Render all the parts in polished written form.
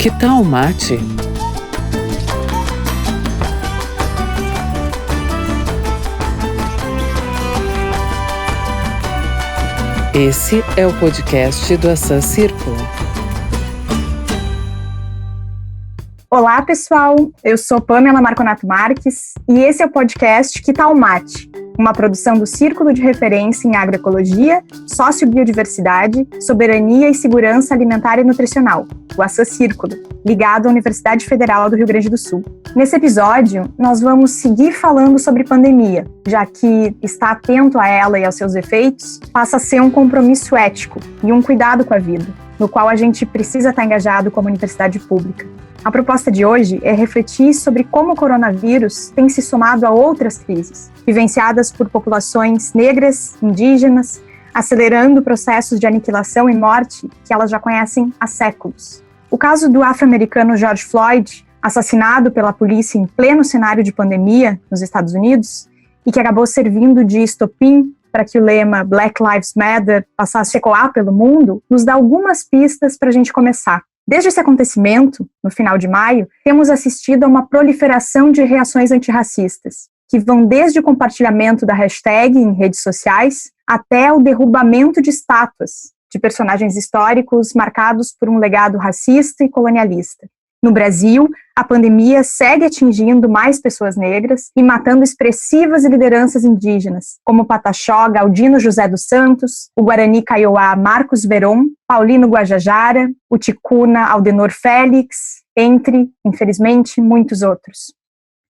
Que tal mate? Esse é o podcast do Assam Círculo. Olá, pessoal. Eu sou Pamela Marconato Marques e esse é o podcast Que tal Mate? Uma produção do Círculo de Referência em Agroecologia, Sociobiodiversidade, Soberania e Segurança Alimentar e Nutricional, o Assam Círculo, ligado à Universidade Federal do Rio Grande do Sul. Nesse episódio, nós vamos seguir falando sobre pandemia, já que estar atento a ela e aos seus efeitos passa a ser um compromisso ético e um cuidado com a vida, no qual a gente precisa estar engajado como universidade pública. A proposta de hoje é refletir sobre como o coronavírus tem se somado a outras crises, vivenciadas por populações negras, indígenas, acelerando processos de aniquilação e morte que elas já conhecem há séculos. O caso do afro-americano George Floyd, assassinado pela polícia em pleno cenário de pandemia nos Estados Unidos, e que acabou servindo de estopim para que o lema Black Lives Matter passasse a ecoar pelo mundo, nos dá algumas pistas para a gente começar. Desde esse acontecimento, no final de maio, temos assistido a uma proliferação de reações antirracistas, que vão desde o compartilhamento da hashtag em redes sociais até o derrubamento de estátuas de personagens históricos marcados por um legado racista e colonialista. No Brasil, a pandemia segue atingindo mais pessoas negras e matando expressivas lideranças indígenas, como o Pataxó Galdino José dos Santos, o Guarani Kaiowá Marcos Veron, Paulino Guajajara, o Ticuna Aldenor Félix, entre, infelizmente, muitos outros.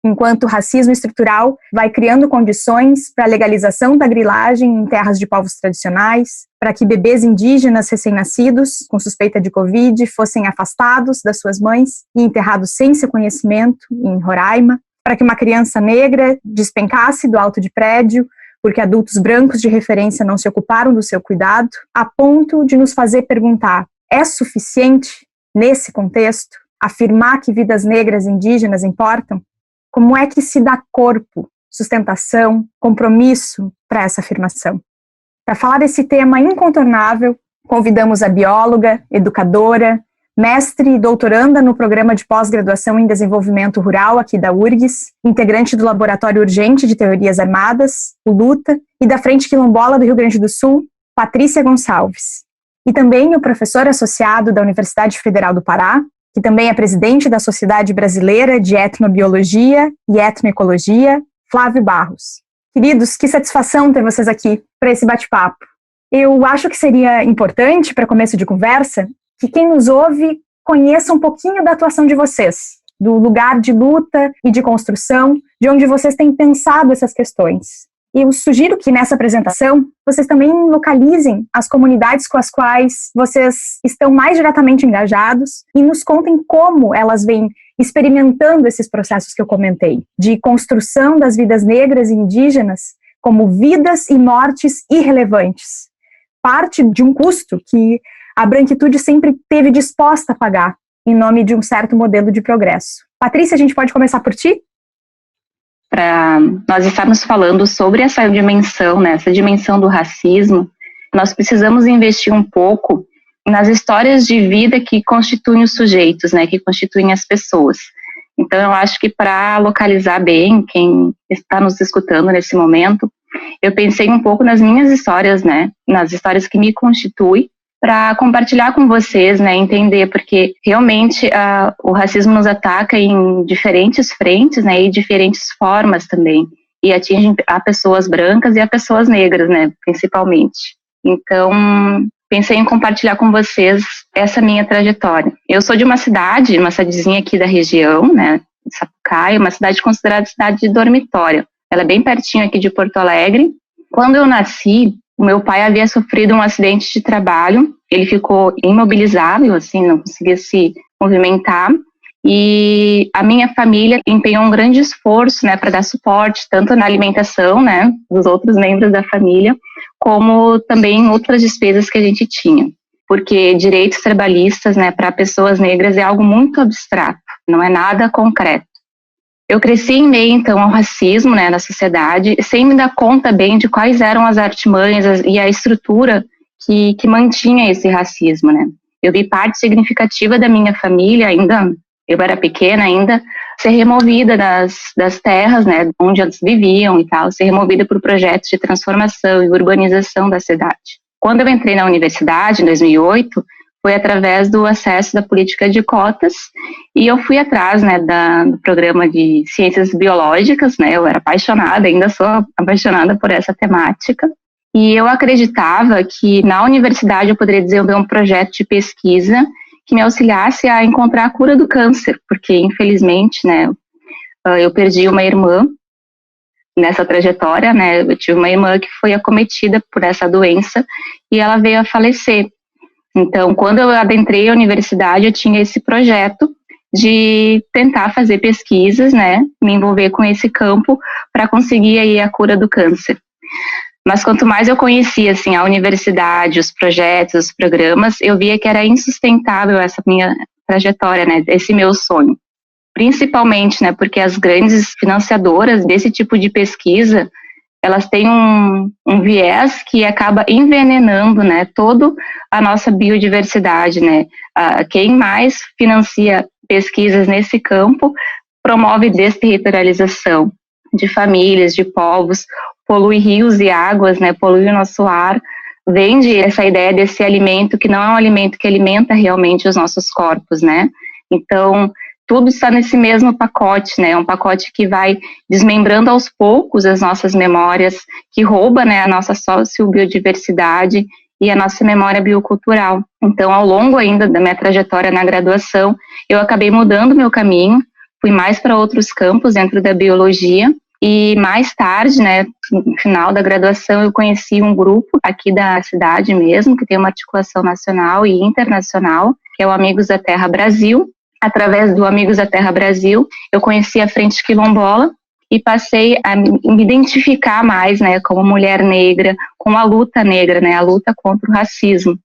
Enquanto o racismo estrutural vai criando condições para a legalização da grilagem em terras de povos tradicionais, para que bebês indígenas recém-nascidos com suspeita de Covid fossem afastados das suas mães e enterrados sem seu conhecimento em Roraima, para que uma criança negra despencasse do alto de prédio porque adultos brancos de referência não se ocuparam do seu cuidado, a ponto de nos fazer perguntar: é suficiente, nesse contexto, afirmar que vidas negras e indígenas importam? Como é que se dá corpo, sustentação, compromisso para essa afirmação? Para falar desse tema incontornável, convidamos a bióloga, educadora, mestre e doutoranda no programa de pós-graduação em desenvolvimento rural aqui da URGS, integrante do Laboratório Urgente de Teorias Armadas, o LUTA, e da Frente Quilombola do Rio Grande do Sul, Patrícia Gonçalves. E também o professor associado da Universidade Federal do Pará, que também é presidente da Sociedade Brasileira de Etnobiologia e Etnoecologia, Flávio Barros. Queridos, que satisfação ter vocês aqui para esse bate-papo. Eu acho que seria importante, para começo de conversa, que quem nos ouve conheça um pouquinho da atuação de vocês, do lugar de luta e de construção, de onde vocês têm pensado essas questões. Eu sugiro que nessa apresentação vocês também localizem as comunidades com as quais vocês estão mais diretamente engajados e nos contem como elas vêm experimentando esses processos que eu comentei, de construção das vidas negras e indígenas como vidas e mortes irrelevantes, parte de um custo que a branquitude sempre teve disposta a pagar em nome de um certo modelo de progresso. Patrícia, a gente pode começar por ti? Para nós estarmos falando sobre essa dimensão, né, essa dimensão do racismo, nós precisamos investir um pouco nas histórias de vida que constituem os sujeitos, né, que constituem as pessoas. Então, eu acho que para localizar bem quem está nos escutando nesse momento, eu pensei um pouco nas minhas histórias, né, nas histórias que me constituem, para compartilhar com vocês, né, entender, porque realmente o racismo nos ataca em diferentes frentes, né, e diferentes formas também, e atinge a pessoas brancas e a pessoas negras, né, principalmente. Então, pensei em compartilhar com vocês essa minha trajetória. Eu sou de uma cidadezinha aqui da região, né, de Sapucaia, uma cidade considerada cidade de dormitório. Ela é bem pertinho aqui de Porto Alegre. Quando eu nasci, o meu pai havia sofrido um acidente de trabalho, ele ficou imobilizável, assim, não conseguia se movimentar, e a minha família empenhou um grande esforço, né, para dar suporte, tanto na alimentação, né, dos outros membros da família, como também em outras despesas que a gente tinha, porque direitos trabalhistas, né, para pessoas negras é algo muito abstrato, não é nada concreto. Eu cresci em meio, então, ao racismo, né, na sociedade, sem me dar conta bem de quais eram as artimanhas e a estrutura que mantinha esse racismo, né. Eu vi parte significativa da minha família, ainda, eu era pequena ainda, ser removida das terras, né, onde eles viviam e tal, ser removida por projetos de transformação e urbanização da cidade. Quando eu entrei na universidade, em 2008, foi através do acesso da política de cotas, e eu fui atrás, né, do programa de ciências biológicas, né, eu era apaixonada, ainda sou apaixonada por essa temática, e eu acreditava que na universidade eu poderia desenvolver um projeto de pesquisa que me auxiliasse a encontrar a cura do câncer, porque infelizmente, né, eu perdi uma irmã nessa trajetória, né, eu tive uma irmã que foi acometida por essa doença e ela veio a falecer. Então, quando eu adentrei a universidade, eu tinha esse projeto de tentar fazer pesquisas, né, me envolver com esse campo para conseguir aí a cura do câncer. Mas quanto mais eu conhecia, assim, a universidade, os projetos, os programas, eu via que era insustentável essa minha trajetória, né, esse meu sonho. Principalmente, né, porque as grandes financiadoras desse tipo de pesquisa, elas têm um viés que acaba envenenando, né, toda a nossa biodiversidade, né. Quem mais financia pesquisas nesse campo promove desterritorialização de famílias, de povos, polui rios e águas, né, polui o nosso ar, vende essa ideia desse alimento que não é um alimento que alimenta realmente os nossos corpos, né. Então, tudo está nesse mesmo pacote, né, um pacote que vai desmembrando aos poucos as nossas memórias, que rouba, né, a nossa sociobiodiversidade e a nossa memória biocultural. Então, ao longo ainda da minha trajetória na graduação, eu acabei mudando meu caminho, fui mais para outros campos dentro da biologia, e mais tarde, né, no final da graduação, eu conheci um grupo aqui da cidade mesmo, que tem uma articulação nacional e internacional, que é o Amigos da Terra Brasil. Através do Amigos da Terra Brasil, eu conheci a Frente Quilombola e passei a me identificar mais, né, como mulher negra, com a luta negra, né, a luta contra o racismo.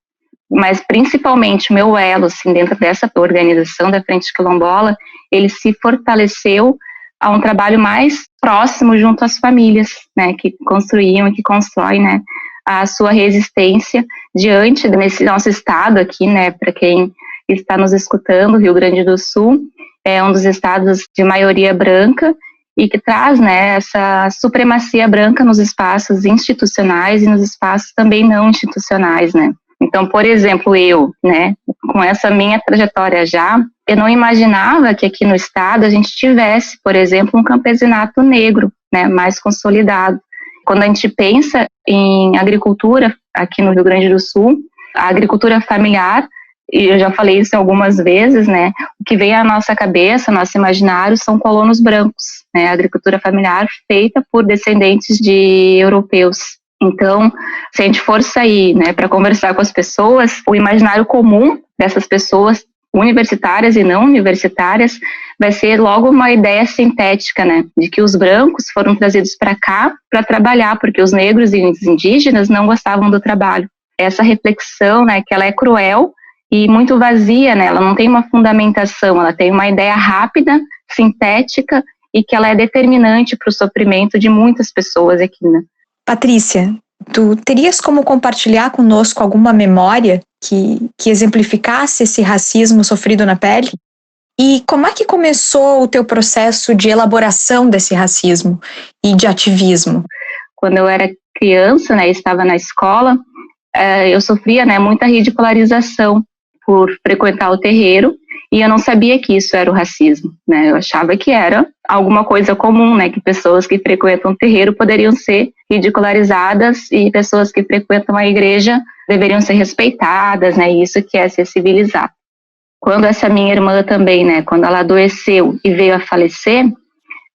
Mas principalmente o meu elo, assim, dentro dessa organização da Frente Quilombola, ele se fortaleceu a um trabalho mais próximo junto às famílias, né, que construíam e que constroem, né, a sua resistência diante desse nosso estado aqui, né, para quem está nos escutando, o Rio Grande do Sul é um dos estados de maioria branca e que traz, né, essa supremacia branca nos espaços institucionais e nos espaços também não institucionais, né. Então, por exemplo, eu, né, com essa minha trajetória já, eu não imaginava que aqui no estado a gente tivesse, por exemplo, um campesinato negro, né, mais consolidado. Quando a gente pensa em agricultura aqui no Rio Grande do Sul, a agricultura familiar, e eu já falei isso algumas vezes, né, o que vem à nossa cabeça, nosso imaginário, são colonos brancos, né, a agricultura familiar feita por descendentes de europeus. Então, se a gente for sair, né, para conversar com as pessoas, o imaginário comum dessas pessoas universitárias e não universitárias vai ser logo uma ideia sintética, né, de que os brancos foram trazidos para cá para trabalhar, porque os negros e os indígenas não gostavam do trabalho. Essa reflexão, né, que ela é cruel e muito vazia, né, ela não tem uma fundamentação, ela tem uma ideia rápida, sintética e que ela é determinante para o sofrimento de muitas pessoas aqui, né. Patrícia, tu terias como compartilhar conosco alguma memória que exemplificasse esse racismo sofrido na pele? E como é que começou o teu processo de elaboração desse racismo e de ativismo? Quando eu era criança, né, estava na escola, eu sofria, né, muita ridicularização por frequentar o terreiro, e eu não sabia que isso era o racismo, né, eu achava que era alguma coisa comum, né, que pessoas que frequentam o terreiro poderiam ser ridicularizadas e pessoas que frequentam a igreja deveriam ser respeitadas, né, isso que é ser civilizado. Quando essa minha irmã também, né, quando ela adoeceu e veio a falecer,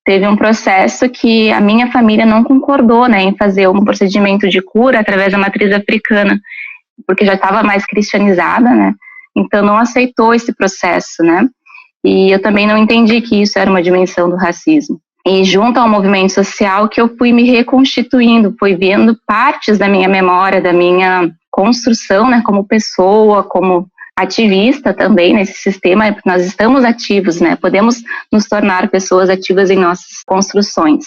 teve um processo que a minha família não concordou, né, em fazer um procedimento de cura através da matriz africana, porque já estava mais cristianizada, né, então não aceitou esse processo, né, e eu também não entendi que isso era uma dimensão do racismo. E junto ao movimento social que eu fui me reconstituindo, fui vendo partes da minha memória, da minha construção, né, como pessoa, como ativista também nesse sistema, nós estamos ativos, né, podemos nos tornar pessoas ativas em nossas construções.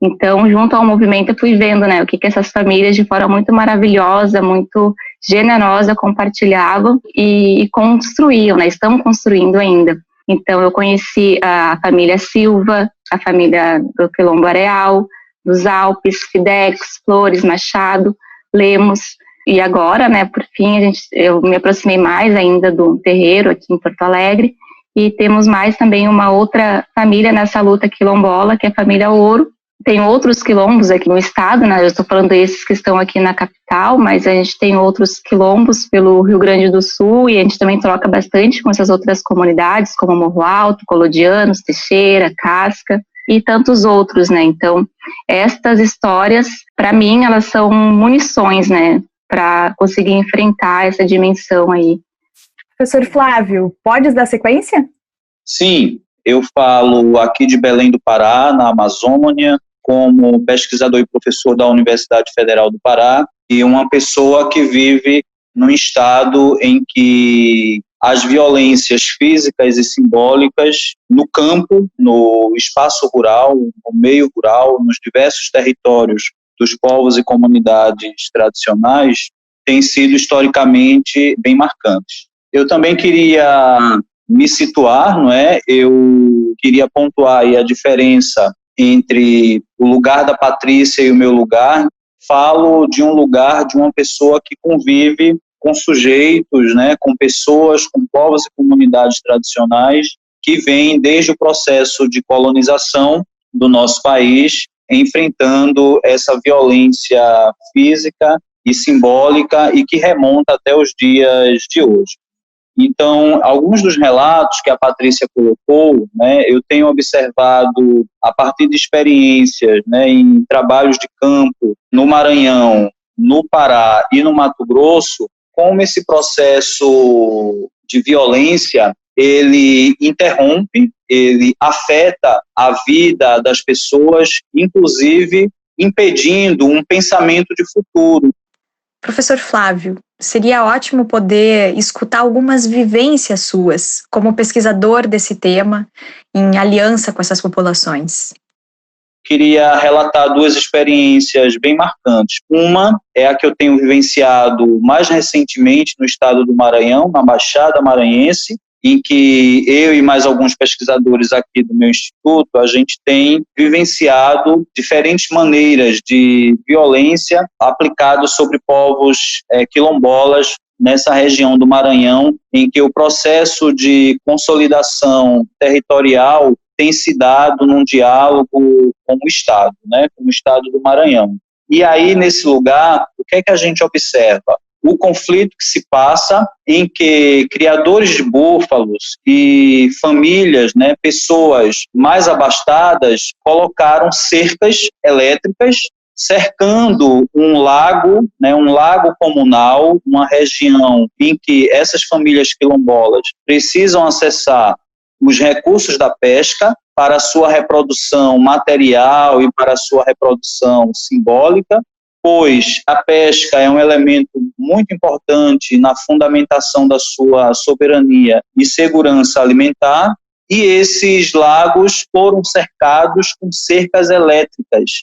Então, junto ao movimento, eu fui vendo, né, o que essas famílias, de forma muito maravilhosa, muito generosa, compartilhavam e construíam, né? Estão construindo ainda. Então, eu conheci a família Silva, a família do Quilombo Areal, dos Alpes, Fidex, Flores, Machado, Lemos. E agora, né, por fim, eu me aproximei mais ainda do terreiro aqui em Porto Alegre. E temos mais também uma outra família nessa luta quilombola, que é a família Ouro. Tem outros quilombos aqui no estado, né? Eu estou falando desses que estão aqui na capital, mas a gente tem outros quilombos pelo Rio Grande do Sul e a gente também troca bastante com essas outras comunidades, como Morro Alto, Colodianos, Teixeira, Casca e tantos outros, né? Então, estas histórias, para mim, elas são munições, né? Para conseguir enfrentar essa dimensão aí. Professor Flávio, pode dar sequência? Sim, eu falo aqui de Belém do Pará, na Amazônia, como pesquisador e professor da Universidade Federal do Pará, e uma pessoa que vive num estado em que as violências físicas e simbólicas no campo, no espaço rural, no meio rural, nos diversos territórios dos povos e comunidades tradicionais, têm sido historicamente bem marcantes. Eu também queria me situar, não é? Eu queria pontuar aí a diferença entre o lugar da Patrícia e o meu lugar. Falo de um lugar de uma pessoa que convive com sujeitos, né, com pessoas, com povos e comunidades tradicionais que vêm desde o processo de colonização do nosso país, enfrentando essa violência física e simbólica e que remonta até os dias de hoje. Então, alguns dos relatos que a Patrícia colocou, né, eu tenho observado a partir de experiências, né, em trabalhos de campo no Maranhão, no Pará e no Mato Grosso, como esse processo de violência, ele interrompe, ele afeta a vida das pessoas, inclusive impedindo um pensamento de futuro. Professor Flávio, seria ótimo poder escutar algumas vivências suas como pesquisador desse tema, em aliança com essas populações. Queria relatar duas experiências bem marcantes. Uma é a que eu tenho vivenciado mais recentemente no estado do Maranhão, na Baixada Maranhense, em que eu e mais alguns pesquisadores aqui do meu instituto, a gente tem vivenciado diferentes maneiras de violência aplicadas sobre povos quilombolas nessa região do Maranhão, em que o processo de consolidação territorial tem se dado num diálogo com o Estado, né, com o Estado do Maranhão. E aí, nesse lugar, o que é que a gente observa? O conflito que se passa em que criadores de búfalos e famílias, né, pessoas mais abastadas, colocaram cercas elétricas cercando um lago, né, um lago comunal, uma região em que essas famílias quilombolas precisam acessar os recursos da pesca para a sua reprodução material e para a sua reprodução simbólica, pois a pesca é um elemento muito importante na fundamentação da sua soberania e segurança alimentar, e esses lagos foram cercados com cercas elétricas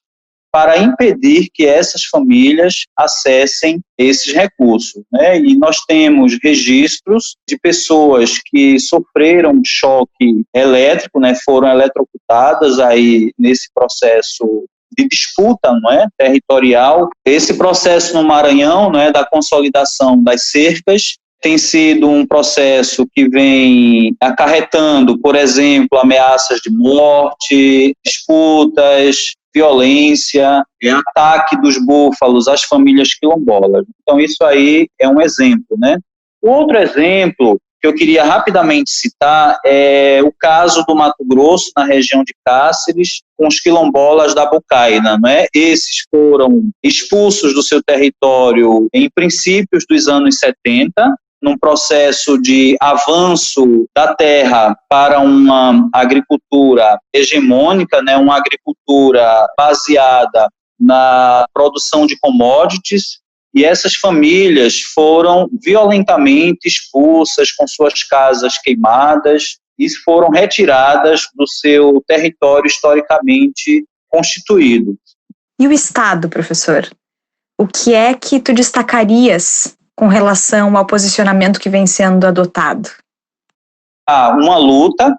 para impedir que essas famílias acessem esses recursos, né? E nós temos registros de pessoas que sofreram choque elétrico, né? Foram eletrocutadas aí nesse processo de disputa, não é, territorial. Esse processo no Maranhão, não é, da consolidação das cercas, tem sido um processo que vem acarretando, por exemplo, ameaças de morte, disputas, violência, ataque dos búfalos às famílias quilombolas. Então, isso aí é um exemplo, né? Outro exemplo que eu queria rapidamente citar é o caso do Mato Grosso, na região de Cáceres, com os quilombolas da Bocaina, não é? Esses foram expulsos do seu território em princípios dos anos 70, num processo de avanço da terra para uma agricultura hegemônica, né, uma agricultura baseada na produção de commodities, e essas famílias foram violentamente expulsas, com suas casas queimadas, e foram retiradas do seu território historicamente constituído. E o Estado, professor? O que é que tu destacarias com relação ao posicionamento que vem sendo adotado? Há uma luta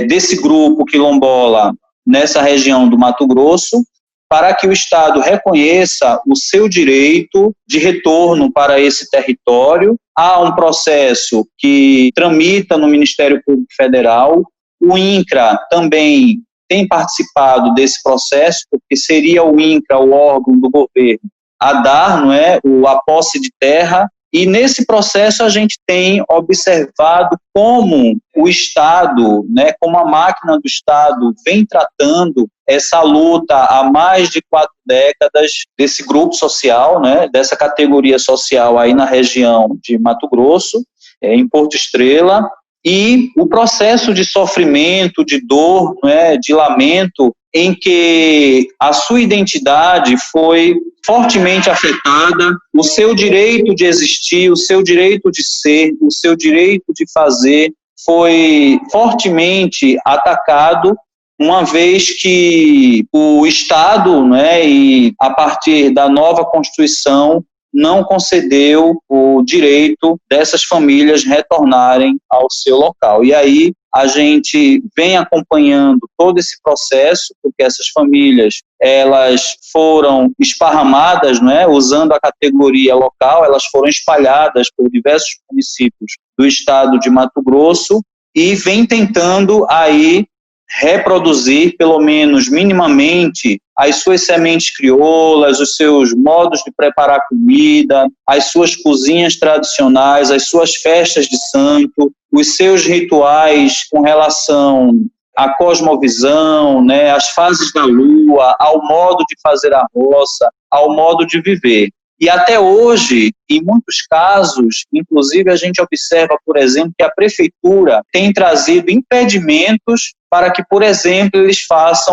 desse grupo quilombola nessa região do Mato Grosso para que o Estado reconheça o seu direito de retorno para esse território. Há um processo que tramita no Ministério Público Federal. O INCRA também tem participado desse processo, porque seria o INCRA o órgão do governo a dar, não é, a posse de terra. E nesse processo a gente tem observado como o Estado, né, como a máquina do Estado vem tratando essa luta há mais de 4 décadas desse grupo social, né, dessa categoria social aí na região de Mato Grosso, em Porto Estrela, e o processo de sofrimento, de dor, né, de lamento, em que a sua identidade foi fortemente afetada, o seu direito de existir, o seu direito de ser, o seu direito de fazer foi fortemente atacado, uma vez que o Estado, né, e a partir da nova Constituição, não concedeu o direito dessas famílias retornarem ao seu local. E aí a gente vem acompanhando todo esse processo, porque essas famílias, elas foram esparramadas, né, usando a categoria local, elas foram espalhadas por diversos municípios do estado de Mato Grosso e vem tentando aí reproduzir, pelo menos minimamente, as suas sementes crioulas, os seus modos de preparar comida, as suas cozinhas tradicionais, as suas festas de santo, os seus rituais com relação à cosmovisão, né, às fases da lua, ao modo de fazer a roça, ao modo de viver. E até hoje, em muitos casos, inclusive a gente observa, por exemplo, que a prefeitura tem trazido impedimentos para que, por exemplo, eles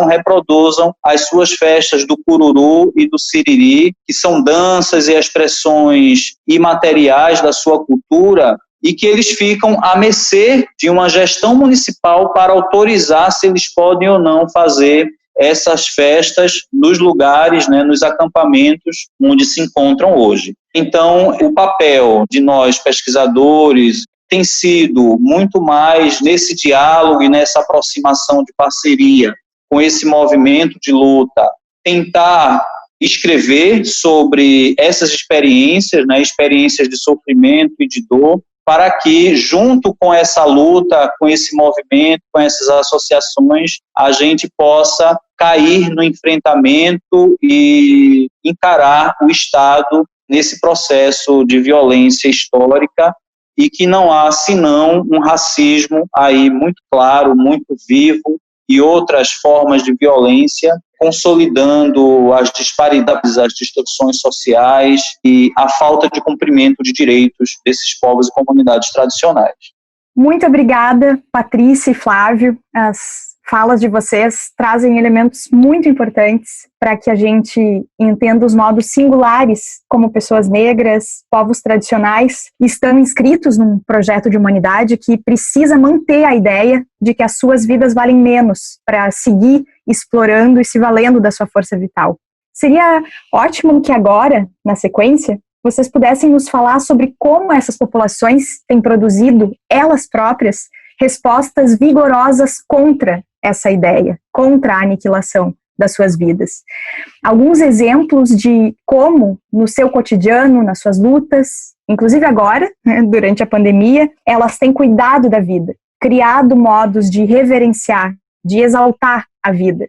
reproduzam as suas festas do cururu e do siriri, que são danças e expressões imateriais da sua cultura, e que eles ficam à mercê de uma gestão municipal para autorizar se eles podem ou não fazer essas festas nos lugares, né, nos acampamentos onde se encontram hoje. Então, o papel de nós pesquisadores tem sido muito mais nesse diálogo e nessa aproximação de parceria com esse movimento de luta, tentar escrever sobre essas experiências, né, experiências de sofrimento e de dor, para que, junto com essa luta, com esse movimento, com essas associações, a gente possa cair no enfrentamento e encarar o Estado nesse processo de violência histórica e que não há, senão, um racismo aí muito claro, muito vivo e outras formas de violência, consolidando as disparidades, as distorções sociais e a falta de cumprimento de direitos desses povos e comunidades tradicionais. Muito obrigada, Patrícia e Flávio. As falas de vocês trazem elementos muito importantes para que a gente entenda os modos singulares como pessoas negras, povos tradicionais, estão inscritos num projeto de humanidade que precisa manter a ideia de que as suas vidas valem menos para seguir explorando e se valendo da sua força vital. Seria ótimo que agora, na sequência, vocês pudessem nos falar sobre como essas populações têm produzido, elas próprias, respostas vigorosas contra essa ideia, contra a aniquilação das suas vidas. Alguns exemplos de como, no seu cotidiano, nas suas lutas, inclusive agora, né, durante a pandemia, elas têm cuidado da vida, criado modos de reverenciar, de exaltar a vida.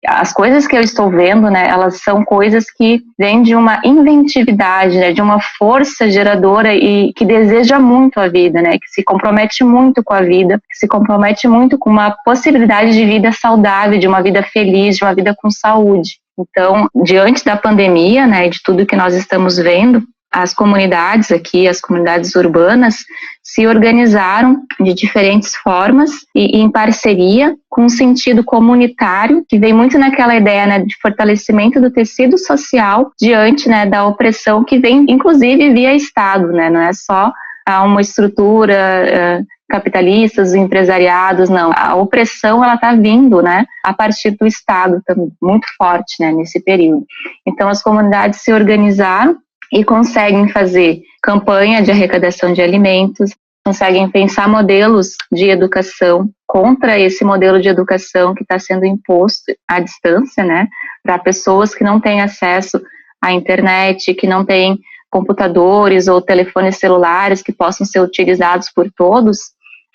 As coisas que eu estou vendo, né, elas são coisas que vêm de uma inventividade, né, de uma força geradora e que deseja muito a vida, né, que se compromete muito com a vida, que se compromete muito com uma possibilidade de vida saudável, de uma vida feliz, de uma vida com saúde. Então, diante da pandemia, né, de tudo que nós estamos vendo, as comunidades aqui, as comunidades urbanas, se organizaram de diferentes formas e em parceria com um sentido comunitário, que vem muito naquela ideia, né, de fortalecimento do tecido social diante, né, da opressão que vem, inclusive, via Estado, né, não é só uma estrutura capitalista, os empresariados, não. A opressão, ela está vindo, né, a partir do Estado também, muito forte, né, nesse período. Então, as comunidades se organizaram e conseguem fazer campanha de arrecadação de alimentos, conseguem pensar modelos de educação contra esse modelo de educação que está sendo imposto à distância, né, para pessoas que não têm acesso à internet, que não têm computadores ou telefones celulares que possam ser utilizados por todos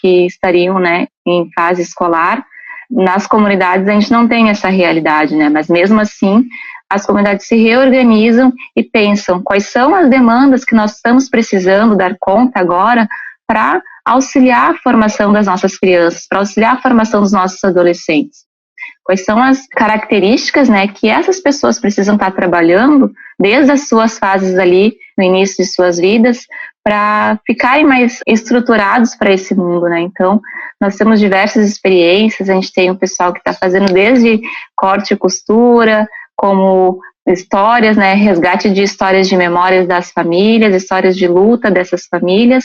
que estariam, né, em fase escolar. Nas comunidades a gente não tem essa realidade, né, mas mesmo assim as comunidades se reorganizam e pensam quais são as demandas que nós estamos precisando dar conta agora para auxiliar a formação das nossas crianças, para auxiliar a formação dos nossos adolescentes. Quais são as características, né, que essas pessoas precisam estar trabalhando desde as suas fases ali, no início de suas vidas, para ficarem mais estruturados para esse mundo, né? Então, nós temos diversas experiências, a gente tem um pessoal que está fazendo desde corte e costura, como histórias, né, resgate de histórias de memórias das famílias, histórias de luta dessas famílias,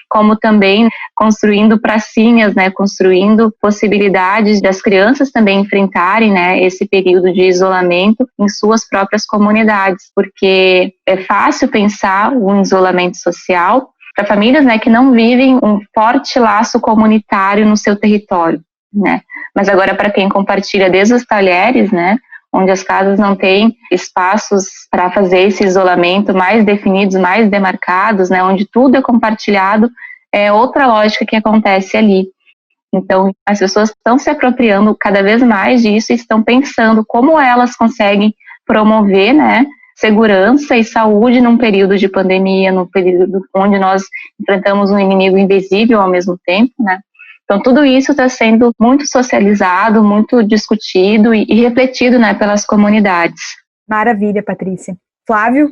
como também construindo pracinhas, né, construindo possibilidades das crianças também enfrentarem, né, esse período de isolamento em suas próprias comunidades, porque é fácil pensar um isolamento social para famílias, né, que não vivem um forte laço comunitário no seu território, né, mas agora para quem compartilha desde os talheres, né, onde as casas não têm espaços para fazer esse isolamento mais definidos, mais demarcados, né, onde tudo é compartilhado, é outra lógica que acontece ali. Então, as pessoas estão se apropriando cada vez mais disso e estão pensando como elas conseguem promover, né, segurança e saúde num período de pandemia, num período onde nós enfrentamos um inimigo invisível ao mesmo tempo, né. Então, tudo isso está sendo muito socializado, muito discutido e refletido, né, pelas comunidades. Maravilha, Patrícia. Flávio?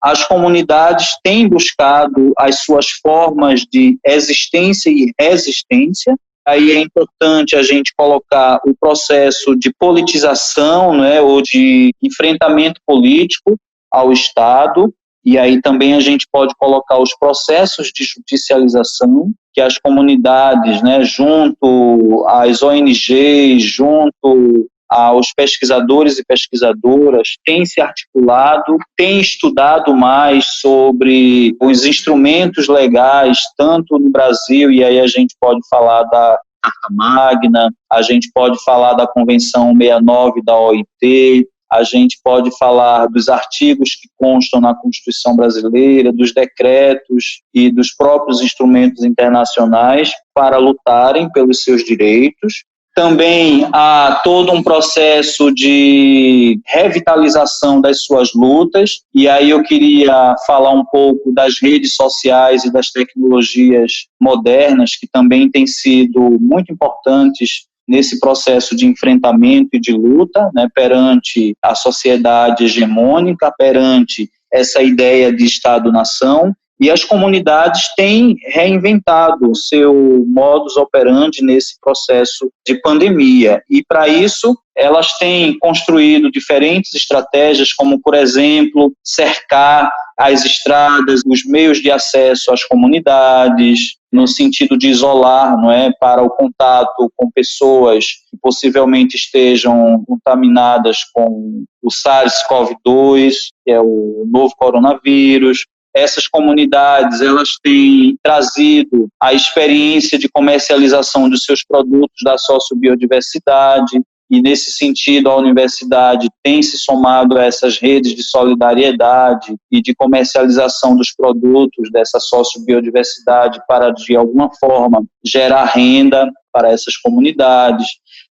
As comunidades têm buscado as suas formas de existência e resistência. Aí é importante a gente colocar o processo de politização, né, ou de enfrentamento político ao Estado, e aí também a gente pode colocar os processos de judicialização que as comunidades, né, junto às ONGs, junto aos pesquisadores e pesquisadoras, têm se articulado, têm estudado mais sobre os instrumentos legais, tanto no Brasil, e aí a gente pode falar da Carta Magna, a gente pode falar da Convenção 69 da OIT, a gente pode falar dos artigos que constam na Constituição brasileira, dos decretos e dos próprios instrumentos internacionais para lutarem pelos seus direitos. Também há todo um processo de revitalização das suas lutas, e aí eu queria falar um pouco das redes sociais e das tecnologias modernas, que também têm sido muito importantes nesse processo de enfrentamento e de luta, né, perante a sociedade hegemônica, perante essa ideia de Estado-nação, e as comunidades têm reinventado o seu modus operandi nesse processo de pandemia. E, para isso, elas têm construído diferentes estratégias, como, por exemplo, cercar as estradas, os meios de acesso às comunidades, no sentido de isolar, não é, para o contato com pessoas que possivelmente estejam contaminadas com o SARS-CoV-2, que é o novo coronavírus. Essas comunidades, elas têm trazido a experiência de comercialização dos seus produtos da sociobiodiversidade, e nesse sentido a universidade tem se somado a essas redes de solidariedade e de comercialização dos produtos dessa sociobiodiversidade para, de alguma forma, gerar renda para essas comunidades.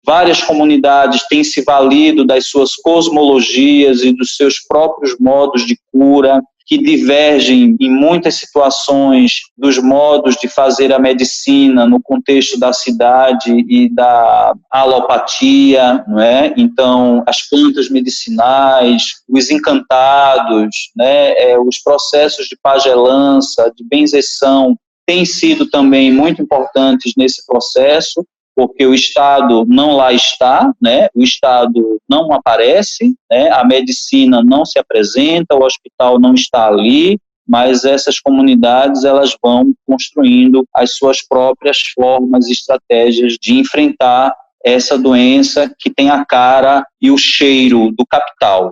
Várias comunidades têm se valido das suas cosmologias e dos seus próprios modos de cura, que divergem em muitas situações dos modos de fazer a medicina no contexto da cidade e da alopatia, não é? Então, as plantas medicinais, os encantados, né, os processos de pagelança, de benzeção, têm sido também muito importantes nesse processo, porque o Estado não lá está, né? O Estado não aparece, né? A medicina não se apresenta, o hospital não está ali, mas essas comunidades elas vão construindo as suas próprias formas e estratégias de enfrentar essa doença que tem a cara e o cheiro do capital.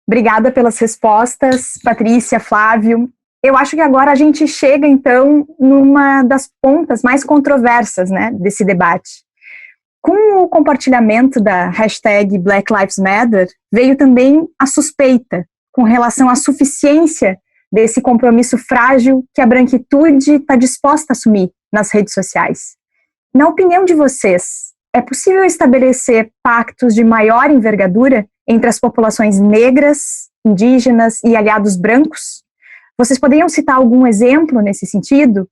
Obrigada pelas respostas, Patrícia, Flávio. Eu acho que agora a gente chega, então, numa das pontas mais controversas, né, desse debate. Com o compartilhamento da hashtag Black Lives Matter, veio também a suspeita com relação à suficiência desse compromisso frágil que a branquitude está disposta a assumir nas redes sociais. Na opinião de vocês, é possível estabelecer pactos de maior envergadura entre as populações negras, indígenas e aliados brancos? Vocês poderiam citar algum exemplo nesse sentido?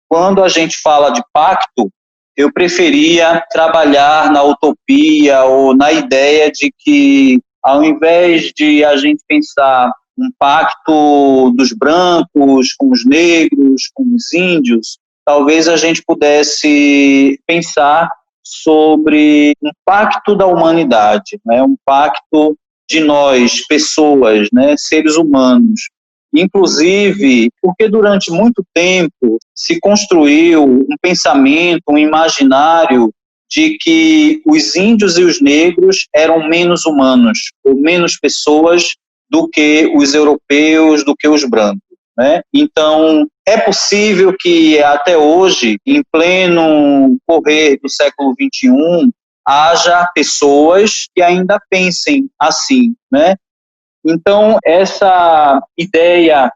Quando a gente fala de pacto, eu preferia trabalhar na utopia ou na ideia de que, ao invés de a gente pensar um pacto dos brancos com os negros, com os índios, talvez a gente pudesse pensar sobre um pacto da humanidade, né? Um pacto de nós, pessoas, né? Seres humanos. Inclusive, porque durante muito tempo se construiu um pensamento, um imaginário de que os índios e os negros eram menos humanos, ou menos pessoas do que os europeus, do que os brancos, né? Então, é possível que até hoje, em pleno correr do século XXI, haja pessoas que ainda pensem assim, né? Então, essa ideia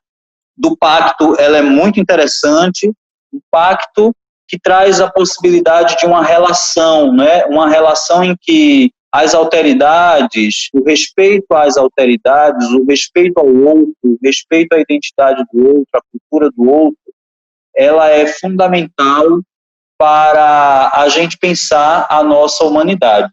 do pacto, ela é muito interessante, um pacto que traz a possibilidade de uma relação, né? Uma relação em que as alteridades, o respeito às alteridades, o respeito ao outro, o respeito à identidade do outro, à cultura do outro, ela é fundamental para a gente pensar a nossa humanidade.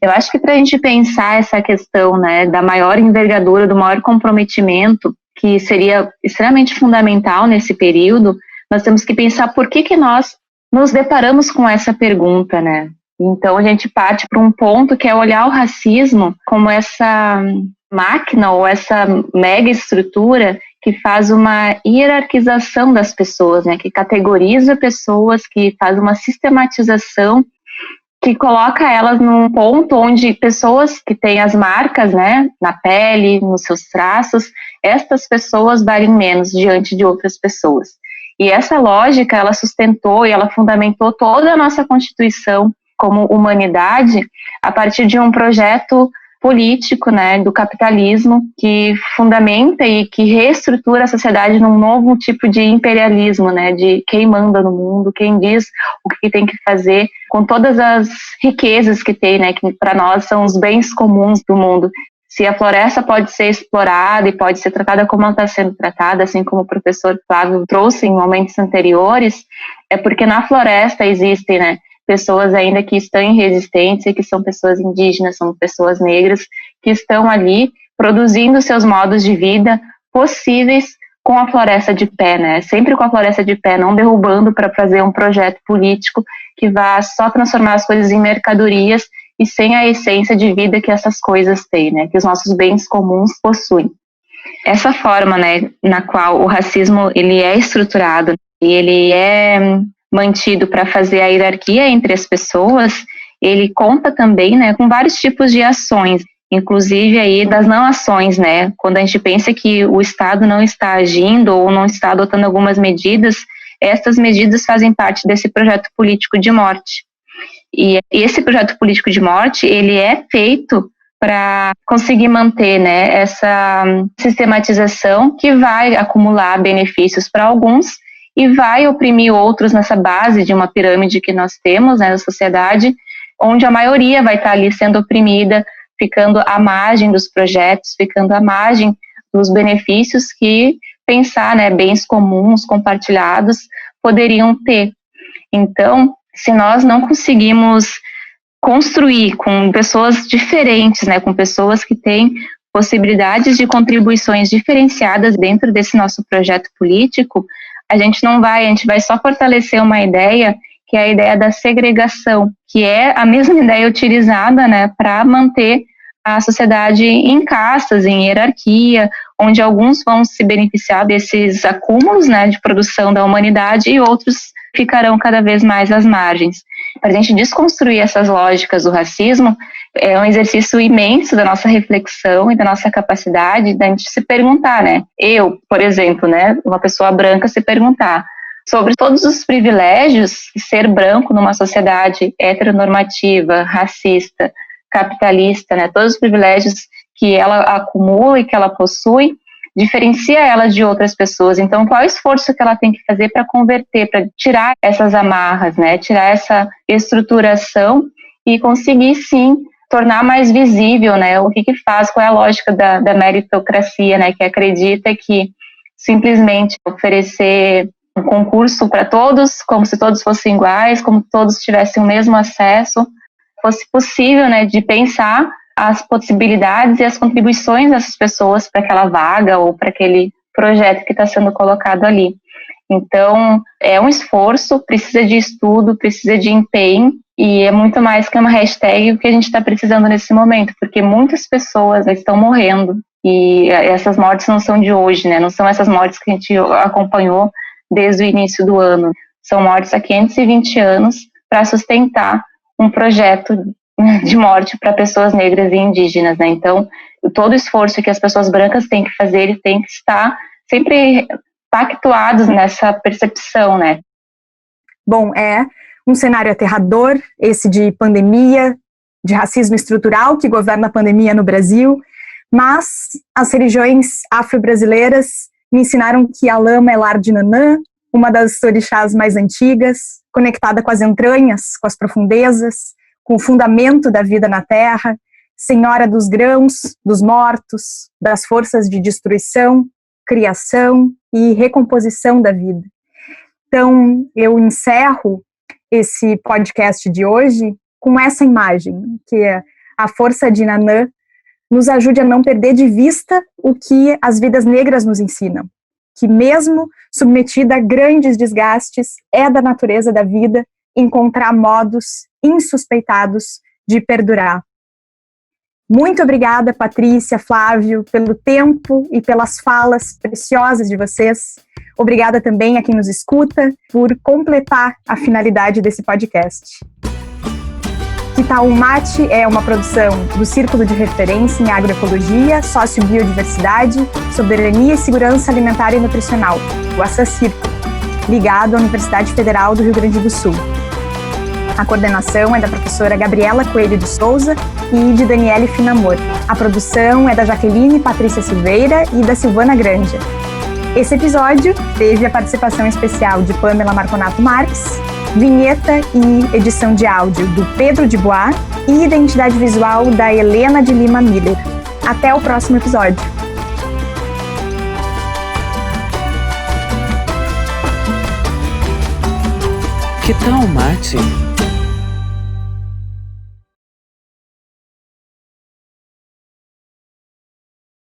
Eu acho que para a gente pensar essa questão, né, da maior envergadura, do maior comprometimento, que seria extremamente fundamental nesse período, nós temos que pensar por que nós nos deparamos com essa pergunta, né? Então a gente parte para um ponto que é olhar o racismo como essa máquina ou essa mega estrutura que faz uma hierarquização das pessoas, né, que categoriza pessoas, que faz uma sistematização, que coloca elas num ponto onde pessoas que têm as marcas, né, na pele, nos seus traços, estas pessoas valem menos diante de outras pessoas. E essa lógica, ela sustentou e ela fundamentou toda a nossa Constituição como humanidade a partir de um projeto político, né, do capitalismo, que fundamenta e que reestrutura a sociedade num novo tipo de imperialismo, né, de quem manda no mundo, quem diz o que tem que fazer, com todas as riquezas que tem, né, que para nós são os bens comuns do mundo. Se a floresta pode ser explorada e pode ser tratada como ela está sendo tratada, assim como o professor Flávio trouxe em momentos anteriores, é porque na floresta existem, né, pessoas ainda que estão em resistência, que são pessoas indígenas, são pessoas negras, que estão ali produzindo seus modos de vida possíveis com a floresta de pé, né? Sempre com a floresta de pé, não derrubando para fazer um projeto político que vá só transformar as coisas em mercadorias e sem a essência de vida que essas coisas têm, né? Que os nossos bens comuns possuem. Essa forma, né, na qual o racismo ele é estruturado e ele é mantido para fazer a hierarquia entre as pessoas, ele conta também, né, com vários tipos de ações, inclusive aí das não ações, né, quando a gente pensa que o Estado não está agindo ou não está adotando algumas medidas, essas medidas fazem parte desse projeto político de morte. E esse projeto político de morte, ele é feito para conseguir manter, né, essa sistematização que vai acumular benefícios para alguns e vai oprimir outros nessa base de uma pirâmide que nós temos, né, na sociedade, onde a maioria vai estar ali sendo oprimida, ficando à margem dos projetos, ficando à margem dos benefícios que pensar, né, bens comuns, compartilhados, poderiam ter. Então, se nós não conseguimos construir com pessoas diferentes, né, com pessoas que têm possibilidades de contribuições diferenciadas dentro desse nosso projeto político, a gente vai só fortalecer uma ideia, que é a ideia da segregação, que é a mesma ideia utilizada, né, para manter a sociedade em castas, em hierarquia, onde alguns vão se beneficiar desses acúmulos, né, de produção da humanidade e outros ficarão cada vez mais às margens. Para a gente desconstruir essas lógicas do racismo, é um exercício imenso da nossa reflexão e da nossa capacidade da gente se perguntar, né? Eu, por exemplo, né, uma pessoa branca se perguntar sobre todos os privilégios de ser branco numa sociedade heteronormativa, racista, capitalista, né? Todos os privilégios que ela acumula e que ela possui, diferencia ela de outras pessoas. Então, qual é o esforço que ela tem que fazer para converter, para tirar essas amarras, né? Tirar essa estruturação e conseguir, sim, tornar mais visível, né? O que faz, qual é a lógica da meritocracia, né? Que acredita que simplesmente oferecer um concurso para todos, como se todos fossem iguais, como todos tivessem o mesmo acesso, fosse possível, né? De pensar as possibilidades e as contribuições dessas pessoas para aquela vaga ou para aquele projeto que está sendo colocado ali. Então, é um esforço, precisa de estudo, precisa de empenho, e é muito mais que uma hashtag o que a gente está precisando nesse momento, porque muitas pessoas estão morrendo, e essas mortes não são de hoje, né? Não são essas mortes que a gente acompanhou desde o início do ano. São mortes há 520 anos para sustentar um projeto de morte para pessoas negras e indígenas, né? Então, todo o esforço que as pessoas brancas têm que fazer, eles têm que estar sempre pactuados nessa percepção, né? Bom, é um cenário aterrador, esse de pandemia, de racismo estrutural que governa a pandemia no Brasil, mas as religiões afro-brasileiras me ensinaram que a lama é lar de Nanã, uma das orixás mais antigas, conectada com as entranhas, com as profundezas, com o fundamento da vida na terra, senhora dos grãos, dos mortos, das forças de destruição, criação e recomposição da vida. Então, eu encerro esse podcast de hoje com essa imagem, que a força de Nanã nos ajude a não perder de vista o que as vidas negras nos ensinam, que mesmo submetida a grandes desgastes, é da natureza da vida encontrar modos insuspeitados de perdurar. Muito obrigada, Patrícia, Flávio, pelo tempo e pelas falas preciosas de vocês. Obrigada também a quem nos escuta por completar a finalidade desse podcast. Que Tal o Mate é uma produção do Círculo de Referência em Agroecologia, Sociobiodiversidade, Soberania e Segurança Alimentar e Nutricional, o ASSA-Círculo, ligado à Universidade Federal do Rio Grande do Sul. A coordenação é da professora Gabriela Coelho de Souza e de Daniele Finamor. A produção é da Jaqueline Patrícia Silveira e da Silvana Granja. Esse episódio teve a participação especial de Pamela Marconato Marques, vinheta e edição de áudio do Pedro de Bois e identidade visual da Helena de Lima Miller. Até o próximo episódio. Que tal o mate?